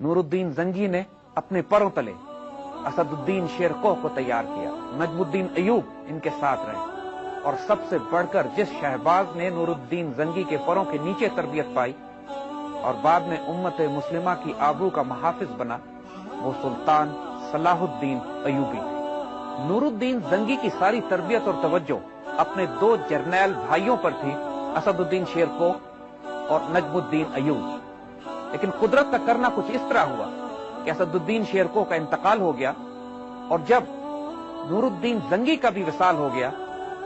नूरुद्दीन जंगी ने अपने परों तले असदुद्दीन शेरकोह को तैयार किया। नजमुद्दीन अयूब इनके साथ रहे और सबसे बढ़कर जिस शहबाज ने नूरुद्दीन जंगी के परों के नीचे तरबियत पाई और बाद में उम्मत मुस्लिमा की आबरू का मुहाफिज बना, वो सुल्तान सलाहुद्दीन अयूबी। नूरुद्दीन जंगी की सारी तरबियत और तवज्जो अपने दो जर्नैल भाइयों पर थी, असदुद्दीन शेरकोह और नजमुद्दीन अयूब। लेकिन कुदरत का करना कुछ इस तरह हुआ कि असदुद्दीन शेरकोह का इंतकाल हो गया और जब नूरुद्दीन जंगी का भी विसाल हो गया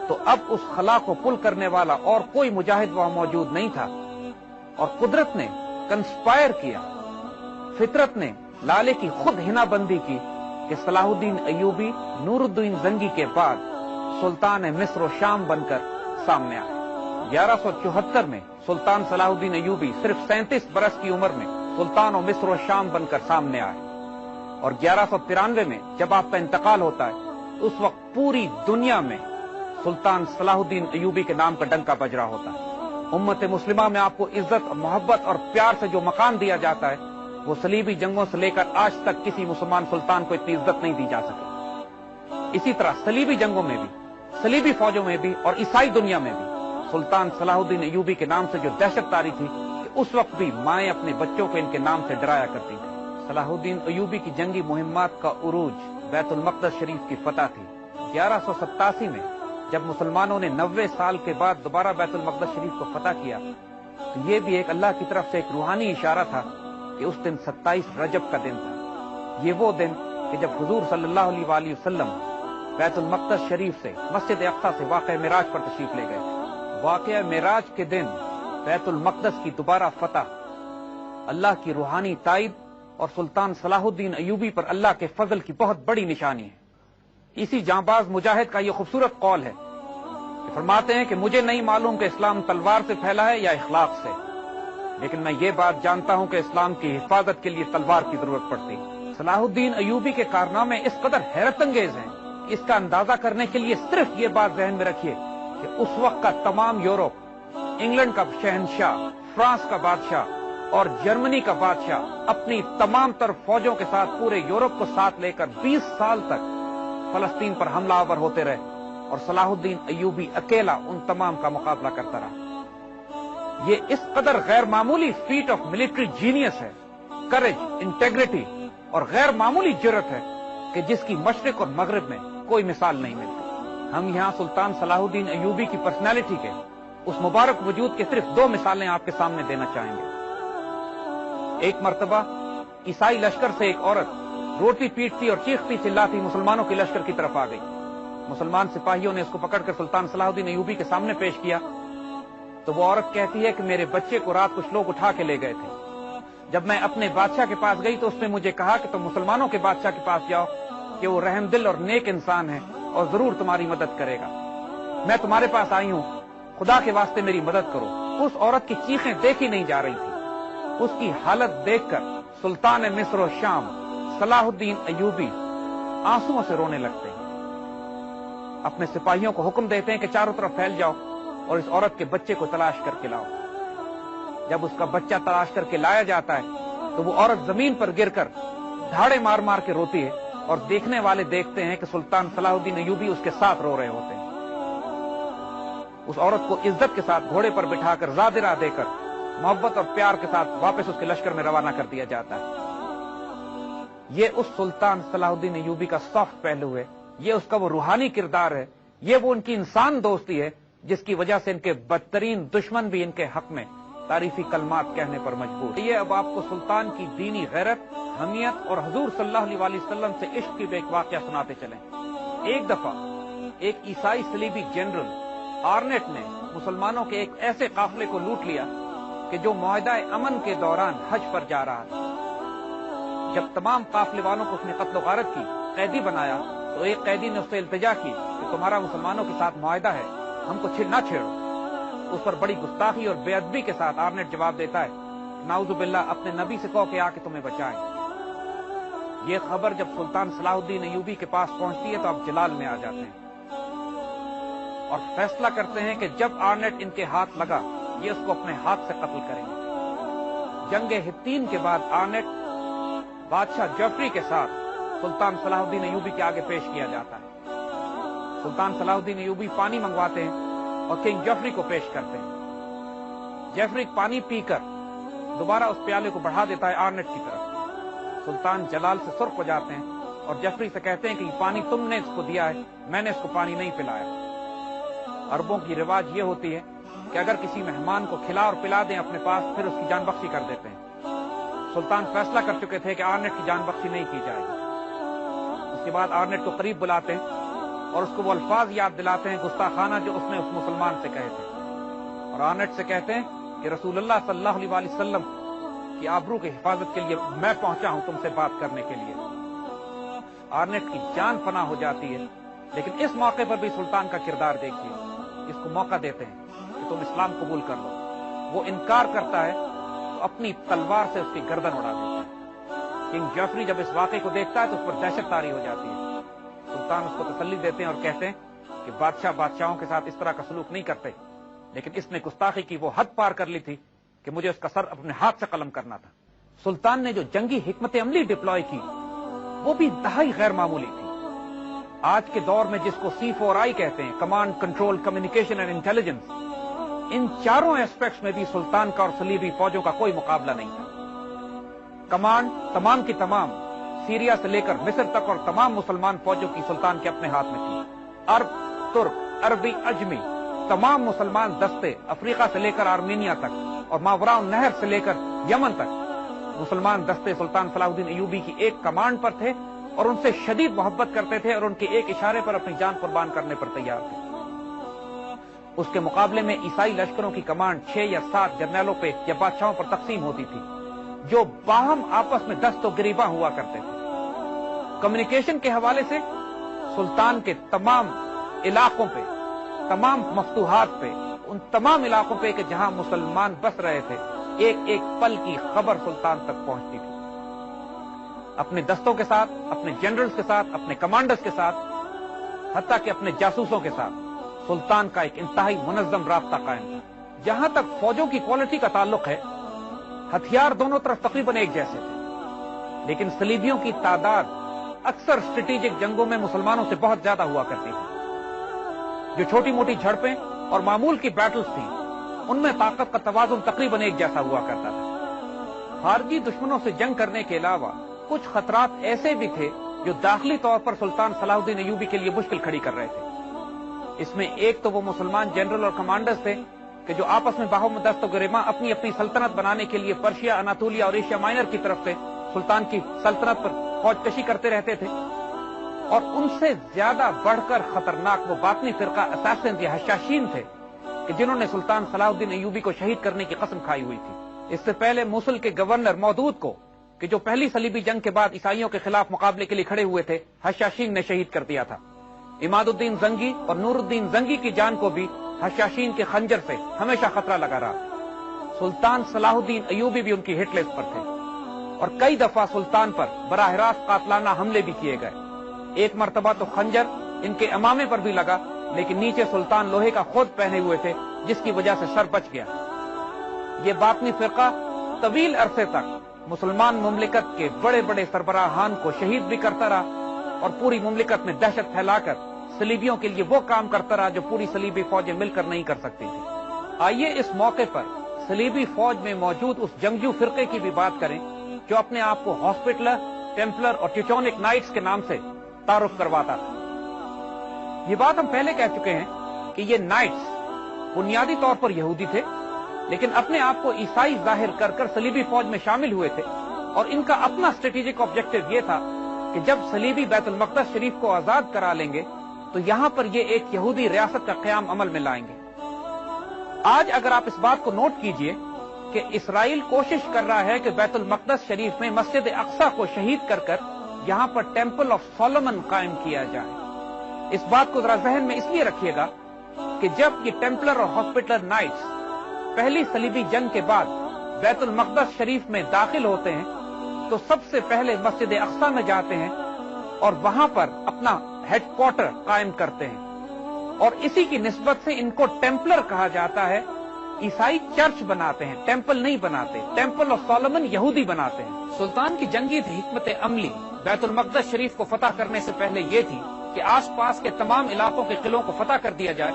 तो अब उस खला को पुल करने वाला और कोई मुजाहिद वहां मौजूद नहीं था और कुदरत ने कंस्पायर किया, फितरत ने लाले की खुद हिनाबंदी की कि सलाहुद्दीन अयूबी नूरुद्दीन जंगी के बाद सुल्तान मिस्र और शाम बनकर सामने आए। 1174 में सुल्तान सलाहुद्दीन अयूबी सिर्फ 37 बरस की उम्र में सुल्तान और मिस्र और शाम बनकर सामने आए और 1193 में जब आपका इंतकाल होता है उस वक्त पूरी दुनिया में सुल्तान सलाहुद्दीन अयूबी के नाम का डंका बज रहा होता है। उम्मत मुस्लिमा में आपको इज्जत, मोहब्बत और प्यार से जो मकाम दिया जाता है वो सलीबी जंगों से लेकर आज तक किसी मुसलमान सुल्तान को इतनी इज्जत नहीं दी जा सकी। इसी तरह सलीबी जंगों में भी, सलीबी फौजों में भी और ईसाई दुनिया में भी सुल्तान सलाहुद्दीन अयूबी के नाम से जो दहशत तारी थी कि उस वक्त भी माएं अपने बच्चों को इनके नाम से डराया करती थी। सलाहुद्दीन अयूबी की जंगी मुहिम्मात का उरूज बैतुल मक़दस शरीफ की फतह थी। 1187 में जब मुसलमानों ने 90 साल के बाद दोबारा बैतुल मक़दस शरीफ को फतह किया तो ये भी एक अल्लाह की तरफ से एक रूहानी इशारा था कि उस दिन 27 रजब का दिन था। ये वो दिन कि जब हुजूर सल्लल्लाहु अलैहि वसल्लम बैतुल मक़दस शरीफ से मस्जिद अक़सा से वाक़या मिराज पर तशरीफ ले गए। वाक़या मिराज के दिन बैतुल मक़दस की दोबारा फतह अल्लाह की रूहानी ताईद और सुल्तान सलाहुद्दीन अयूबी पर अल्लाह के फजल की बहुत बड़ी निशानी है। इसी जांबाज मुजाहिद का ये खूबसूरत कौल है कि फरमाते हैं कि मुझे नहीं मालूम कि इस्लाम तलवार से फैला है या इखलाक से, लेकिन मैं ये बात जानता हूं कि इस्लाम की हिफाजत के लिए तलवार की जरूरत पड़ती है। सलाहुद्दीन अयूबी के कारनामे इस कदर हैरत अंगेज हैं कि इसका अंदाजा करने के लिए सिर्फ ये बात जहन में रखिए कि उस वक्त का तमाम यूरोप, इंग्लैंड का शहनशाह, फ्रांस का बादशाह और जर्मनी का बादशाह अपनी तमाम तर फौजों के साथ पूरे यूरोप को साथ लेकर 20 साल तक फलस्तीन पर हमलावर होते रहे और सलाहुद्दीन अयूबी अकेला उन तमाम का मुकाबला करता रहा। ये इस कदर गैर मामूली फीट ऑफ मिलिट्री जीनियस है, करेज, इंटेग्रिटी और गैर मामूली जुर्रत है कि जिसकी मशरिक और मगरिब में कोई मिसाल नहीं मिलती। हम यहां सुल्तान सलाहुद्दीन अयूबी की पर्सनैलिटी के उस मुबारक वजूद के सिर्फ 2 मिसालें आपके सामने देना चाहेंगे। एक मर्तबा ईसाई लश्कर से एक औरत रोटी पीटती और चीखती चिल्लाती मुसलमानों के लश्कर की तरफ आ गई। मुसलमान सिपाहियों ने इसको पकड़कर सुल्तान सलाहुद्दीन अयूबी के सामने पेश किया तो वो औरत कहती है कि मेरे बच्चे को रात कुछ लोग उठा के ले गए थे। जब मैं अपने बादशाह के पास गई तो उसने मुझे कहा कि तुम मुसलमानों के बादशाह के पास जाओ कि वो रहमदिल और नेक इंसान है और जरूर तुम्हारी मदद करेगा। मैं तुम्हारे पास आई हूं, खुदा के वास्ते मेरी मदद करो। उस औरत की चीखें देखी नहीं जा रही थी। उसकी हालत देखकर सुल्तान मिस्र और शाम सलाहुद्दीन अयूबी आंसुओं से रोने लगते हैं। अपने सिपाहियों को हुक्म देते हैं कि चारों तरफ फैल जाओ और इस औरत के बच्चे को तलाश करके लाओ। जब उसका बच्चा तलाश करके लाया जाता है तो वो औरत जमीन पर गिरकर धाड़े मार मार के रोती है और देखने वाले देखते हैं कि सुल्तान सलाहुद्दीन अयूबी उसके साथ रो रहे होते हैं। उस औरत को इज्जत के साथ घोड़े पर बिठाकर ज़ादिरा देकर मोहब्बत और प्यार के साथ वापस उसके लश्कर में रवाना कर दिया जाता है। ये उस सुल्तान सलाहुद्दीन अयूबी का सॉफ्ट पहलू है, ये उसका वो रूहानी किरदार है, ये वो उनकी इंसान दोस्ती है जिसकी वजह से इनके बदतरीन दुश्मन भी इनके हक में तारीफी कलमात कहने पर मजबूर। ये अब आपको सुल्तान की दीनी गैरत, हमियत और हुजूर सल्लल्लाहु अलैहि वसल्लम से इश्क की एक वाकया सुनाते चलें। एक दफा एक ईसाई सलीबी जनरल आर्नेट ने मुसलमानों के एक ऐसे काफिले को लूट लिया कि जो मुआहदा अमन के दौरान हज पर जा रहा था। जब तमाम काफिले वालों को उसने कत्ल गारत की, कैदी बनाया तो एक कैदी ने उससे इल्तिजा की कि तुम्हारा मुसलमानों के साथ मुआहदा है, हमको ना छेड़ो। उस पर बड़ी गुस्ताखी और बेअदबी के साथ आर्नेट जवाब देता है, नाउजुबिल्लाह, अपने नबी से कहो कि आके तुम्हें बचाए। ये खबर जब सुल्तान सलाहुद्दीन अयूबी के पास पहुंचती है तो आप जलाल में आ जाते हैं और फैसला करते हैं कि जब आर्नेट इनके हाथ लगा ये उसको अपने हाथ से कत्ल करेंगे। जंग हित्तीन के बाद आर्नेट बादशाह जफरी के साथ सुल्तान सलाहुद्दीन अयूबी के आगे पेश किया जाता है। सुल्तान सलाहुद्दीन अयूबी पानी मंगवाते हैं और किंग जफरी को पेश करते हैं। जफरी पानी पीकर दोबारा उस प्याले को बढ़ा देता है आर्नेट की तरफ। सुल्तान जलाल से सुर्ख हो जाते हैं और जफरी से कहते हैं कि पानी तुमने इसको दिया है, मैंने इसको पानी नहीं पिलाया। अरबों की रिवाज ये होती है कि अगर किसी मेहमान को खिला और पिला दें अपने पास, फिर उसकी जान बख्शी कर देते हैं। सुल्तान फैसला कर चुके थे कि आर्नेट की जान बख्शी नहीं की जाएगी। उसके बाद आर्नेट को करीब बुलाते हैं और उसको वो अल्फाज याद दिलाते हैं गुस्ताखाना जो उसने उस मुसलमान से कहे थे, और आर्नेट से कहते हैं कि रसूलुल्लाह सल्लल्लाहु अलैहि वसल्लम की आबरू की हिफाजत के लिए मैं पहुंचा हूं तुमसे बात करने के लिए। आर्नेट की जान फना हो जाती है, लेकिन इस मौके पर भी सुल्तान का किरदार देखिए, इसको मौका देते हैं कि तुम इस्लाम कबूल कर लो। वो इनकार करता है तो अपनी तलवार से उसकी गर्दन उड़ा देता है। किंग जफरी जब इस वाक़े को देखता है तो उस पर दहशत तारी हो जाती है। सुल्तान उसको तसल्ली देते हैं और कहते हैं कि बादशाह बादशाहों के साथ इस तरह का सलूक नहीं करते, लेकिन इसने गुस्ताखी की वो हद पार कर ली थी कि मुझे उसका सर अपने हाथ से कलम करना था। सुल्तान ने जो जंगी हिकमत अमली डिप्लॉय की वो भी इंतहाई गैर मामूली थी। आज के दौर में जिसको C4I कहते हैं, command, control, communication and intelligence, इन चारों एस्पेक्ट्स में भी सुल्तान का और सलीबी फौजों का कोई मुकाबला नहीं था। कमांड तमाम की तमाम सीरिया से लेकर मिस्र तक और तमाम मुसलमान फौजों की सुल्तान के अपने हाथ में थी। अरब, तुर्क, अरबी, अजमी तमाम मुसलमान दस्ते अफ्रीका से लेकर आर्मीनिया तक और मावरा नहर से लेकर यमन तक मुसलमान दस्ते सुल्तान सलाहुद्दीन अयूबी की एक कमांड पर थे और उनसे शदीद मोहब्बत करते थे और उनके एक इशारे पर अपनी जान कुर्बान करने पर तैयार थे। उसके मुकाबले में ईसाई लश्करों की कमांड 6 या 7 जर्नैलों पे या बादशाहों पर तकसीम होती थी, जो बाहम आपस में दस्त गिरीबा हुआ करते थे। कम्युनिकेशन के हवाले से सुल्तान के तमाम इलाकों पे, तमाम मफ्तूहात पे, उन तमाम इलाकों पे कि जहां मुसलमान बस रहे थे, एक एक पल की खबर सुल्तान तक पहुंचती थी। अपने दस्तों के साथ, अपने जनरल्स के साथ, अपने कमांडर्स के साथ, हत्ता कि अपने जासूसों के साथ सुल्तान का एक इंतहाई मुनज़्ज़म राब्ता कायम था। जहां तक फौजों की क्वालिटी का ताल्लुक है, हथियार दोनों तरफ तकरीबन एक जैसे थे, लेकिन सलीबियों की तादाद अक्सर स्ट्रेटेजिक जंगों में मुसलमानों से बहुत ज्यादा हुआ करती थी। जो छोटी मोटी झड़पें और मामूल की बैटल्स थी, उनमें ताकत का तवाज़ुन तकरीबन एक जैसा हुआ करता था। खारजी दुश्मनों से जंग करने के अलावा कुछ खतरात ऐसे भी थे जो दाखिली तौर पर सुल्तान सलाहुद्दीन अयूबी के लिए मुश्किल खड़ी कर रहे थे। इसमें एक तो वो मुसलमान जनरल और कमांडर्स थे कि जो आपस में बाहों में दस्त गिरेमा अपनी अपनी सल्तनत बनाने के लिए पर्शिया, अनातोलिया और एशिया माइनर की तरफ से सुल्तान की सल्तनत पर फौजकशी करते रहते थे, और उनसे ज्यादा बढ़कर खतरनाक वो बातनी फिरका असैसिन या हशाशीन थे कि जिन्होंने सुल्तान सलाहुद्दीन अयूबी को शहीद करने की कसम खाई हुई थी। इससे पहले मूसल के गवर्नर मौदूद को, कि जो पहली सलीबी जंग के बाद ईसाइयों के खिलाफ मुकाबले के लिए खड़े हुए थे, हशाशीन ने शहीद कर दिया था। इमादुद्दीन जंगी और नूरुद्दीन जंगी की जान को भी हशाशीन के खंजर से हमेशा खतरा लगा रहा। सुल्तान सलाहुद्दीन अयूबी भी उनकी हिट लिस्ट पर थे और कई दफा सुल्तान पर बराह रास्त कातलाना हमले भी किए गए। एक मरतबा तो खंजर इनके अमामे पर भी लगा, लेकिन नीचे सुल्तान लोहे का खोद पहने हुए थे, जिसकी वजह से सर बच गया। ये बातनी फिरका तवील अरसे तक मुसलमान मुमलिकत के बड़े बड़े सरबराहान को शहीद भी करता रहा और पूरी मुमलिकत में दहशत फैलाकर सलीबियों के लिए वो काम करता रहा जो पूरी सलीबी फौजें मिलकर नहीं कर सकती थी। आइए इस मौके पर सलीबी फौज में मौजूद उस जंगजू फिरके की भी बात करें जो अपने आप को हॉस्पिटलर, टेम्पलर और टिटोनिक नाइट्स के नाम से तारुफ करवाता था। ये बात हम पहले कह चुके हैं कि ये नाइट्स बुनियादी तौर पर यहूदी थे, लेकिन अपने आप को ईसाई जाहिर कर कर सलीबी फौज में शामिल हुए थे, और इनका अपना स्ट्रेटेजिक ऑब्जेक्टिव ये था कि जब सलीबी बैतुल मक़दस शरीफ को आजाद करा लेंगे तो यहां पर ये एक यहूदी रियासत का क़याम अमल में लाएंगे। आज अगर आप इस बात को नोट कीजिए कि इसराइल कोशिश कर रहा है कि बैतुल मक़दस शरीफ में मस्जिद अक्सा को शहीद कर कर यहां पर टेम्पल ऑफ सोलोमन कायम किया जाए। इस बात को जरा जहन में इसलिए रखिएगा कि जब ये टेम्पलर और हॉस्पिटलर नाइट्स पहली सलीबी जंग के बाद बैतुल मक़दस शरीफ में दाखिल होते हैं तो सबसे पहले मस्जिद अक्सा में जाते हैं और वहां पर अपना हेडक्वार्टर कायम करते हैं, और इसी की निस्बत से इनको टेम्पलर कहा जाता है عیسائی چرچ بناتے ہیں، ٹیمپل نہیں بناتے. ٹیمپل آف سولومن یہودی بناتے ہیں. سلطان کی جنگی حکمت عملی بیت المقدس شریف کو فتح کرنے سے پہلے یہ تھی کہ آس پاس کے تمام علاقوں کے قلعوں کو فتح کر دیا جائے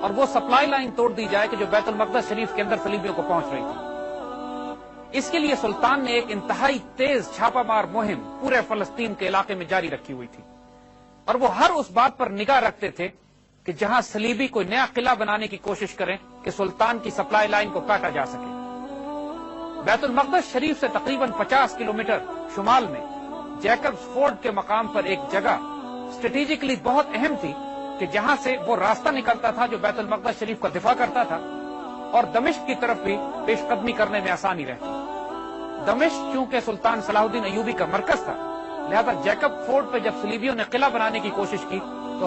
اور وہ سپلائی لائن توڑ دی جائے کہ جو بیت المقدس شریف کے اندر صلیبیوں کو پہنچ رہی تھی. اس کے لیے سلطان نے ایک انتہائی تیز چھاپہ مار مہم پورے فلسطین کے علاقے میں جاری رکھی ہوئی تھی اور وہ ہر اس بات پر نگاہ رکھتے تھے کہ جہاں صلیبی کوئی نیا قلعہ بنانے کی کوشش کریں کہ سلطان کی سپلائی لائن کو کاٹا جا سکے. بیت المقدس شریف سے تقریباً 50 کلومیٹر شمال میں جیکبز فورڈ کے مقام پر ایک جگہ اسٹریٹجکلی بہت اہم تھی کہ جہاں سے وہ راستہ نکلتا تھا جو بیت المقدس شریف کا دفاع کرتا تھا اور دمشق کی طرف بھی پیش قدمی کرنے میں آسانی رہتی. دمشق چونکہ سلطان صلاح الدین ایوبی کا مرکز تھا، لہذا جیکب فورڈ پہ جب صلیبیوں نے قلعہ بنانے کی کوشش کی تو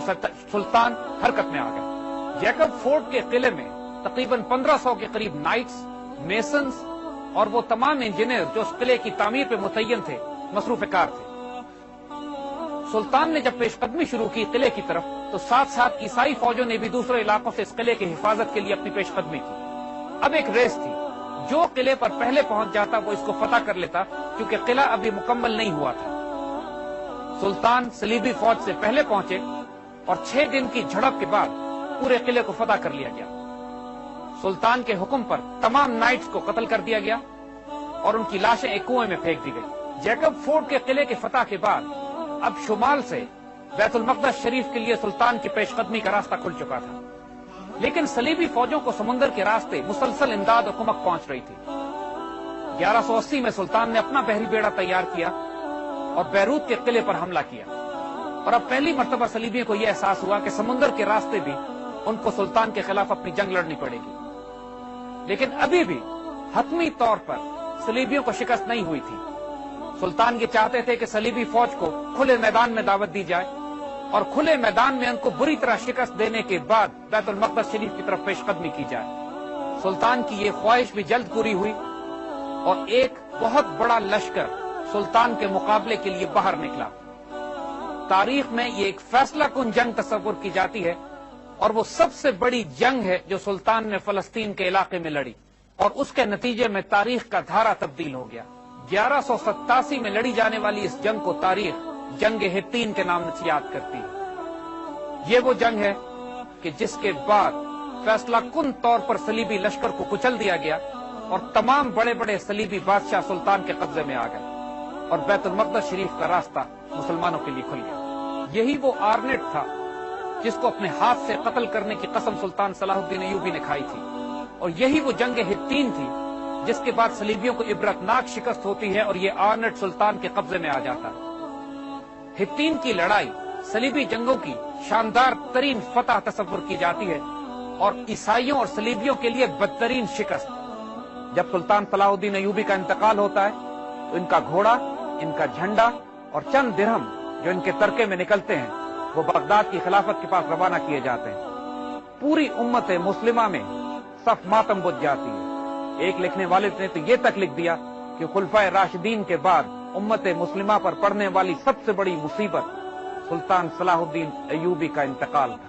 سلطان حرکت میں آ گئے. جیکب فورڈ کے قلعے میں تقریباً 1500 کے قریب نائٹس، میسنز اور وہ تمام انجینئر جو اس قلعے کی تعمیر پہ متعین تھے مصروف کار تھے. سلطان نے جب پیش قدمی شروع کی قلعے کی طرف تو ساتھ ساتھ عیسائی فوجوں نے بھی دوسرے علاقوں سے اس قلعے کی حفاظت کے لیے اپنی پیش قدمی کی. اب ایک ریس تھی، جو قلعے پر پہلے پہنچ جاتا وہ اس کو فتح کر لیتا کیونکہ قلعہ ابھی مکمل نہیں ہوا تھا. سلطان صلیبی فوج سے پہلے پہنچے اور 6 دن کی جھڑپ کے بعد پورے قلعے کو فتح کر لیا گیا. سلطان کے حکم پر تمام نائٹس کو قتل کر دیا گیا اور ان کی لاشیں ایک کنویں میں پھینک دی گئی. جیکب فورڈ کے قلعے کے فتح کے بعد اب شمال سے بیت المقدس شریف کے لیے سلطان کی پیش قدمی کا راستہ کھل چکا تھا، لیکن صلیبی فوجوں کو سمندر کے راستے مسلسل امداد اور کمک پہنچ رہی تھی. 1180 میں سلطان نے اپنا بحری بیڑا تیار کیا اور بیروت کے قلعے پر حملہ کیا اور اب پہلی مرتبہ صلیبیوں کو یہ احساس ہوا کہ سمندر کے راستے بھی ان کو سلطان کے خلاف اپنی جنگ لڑنی پڑے گی. لیکن ابھی بھی حتمی طور پر صلیبیوں کو شکست نہیں ہوئی تھی. سلطان یہ چاہتے تھے کہ صلیبی فوج کو کھلے میدان میں دعوت دی جائے اور کھلے میدان میں ان کو بری طرح شکست دینے کے بعد بیت المقدس شریف کی طرف پیش قدمی کی جائے. سلطان کی یہ خواہش بھی جلد پوری ہوئی اور ایک بہت بڑا لشکر سلطان کے مقابلے کے لیے باہر نکلا. تاریخ میں یہ ایک فیصلہ کن جنگ تصور کی جاتی ہے اور وہ سب سے بڑی جنگ ہے جو سلطان نے فلسطین کے علاقے میں لڑی اور اس کے نتیجے میں تاریخ کا دھارا تبدیل ہو گیا. 1187 میں لڑی جانے والی اس جنگ کو تاریخ جنگ ہتین کے نام سے یاد کرتی ہے. یہ وہ جنگ ہے کہ جس کے بعد فیصلہ کن طور پر صلیبی لشکر کو کچل دیا گیا اور تمام بڑے بڑے صلیبی بادشاہ سلطان کے قبضے میں آ گئے اور بیت المقدس شریف کا راستہ مسلمانوں کے لیے کھل گیا. یہی وہ آرنیٹ تھا جس کو اپنے ہاتھ سے قتل کرنے کی قسم سلطان صلاح الدین ایوبی نے کھائی تھی اور یہی وہ جنگ ہتین تھی جس کے بعد صلیبیوں کو عبرتناک شکست ہوتی ہے اور یہ آرنیٹ سلطان کے قبضے میں آ جاتا ہے. ہتین کی لڑائی صلیبی جنگوں کی شاندار ترین فتح تصور کی جاتی ہے اور عیسائیوں اور صلیبیوں کے لیے بدترین شکست. جب سلطان صلاح الدین ایوبی کا انتقال ہوتا ہے تو ان کا گھوڑا، ان کا جھنڈا اور چند درہم جو ان کے ترکے میں نکلتے ہیں وہ بغداد کی خلافت کے پاس روانہ کیے جاتے ہیں. پوری امت مسلمہ میں صف ماتم بجھ جاتی ہے. ایک لکھنے والے نے تو یہ تک لکھ دیا کہ خلفائے راشدین کے بعد امت مسلمہ پر پڑنے والی سب سے بڑی مصیبت سلطان صلاح الدین ایوبی کا انتقال تھا.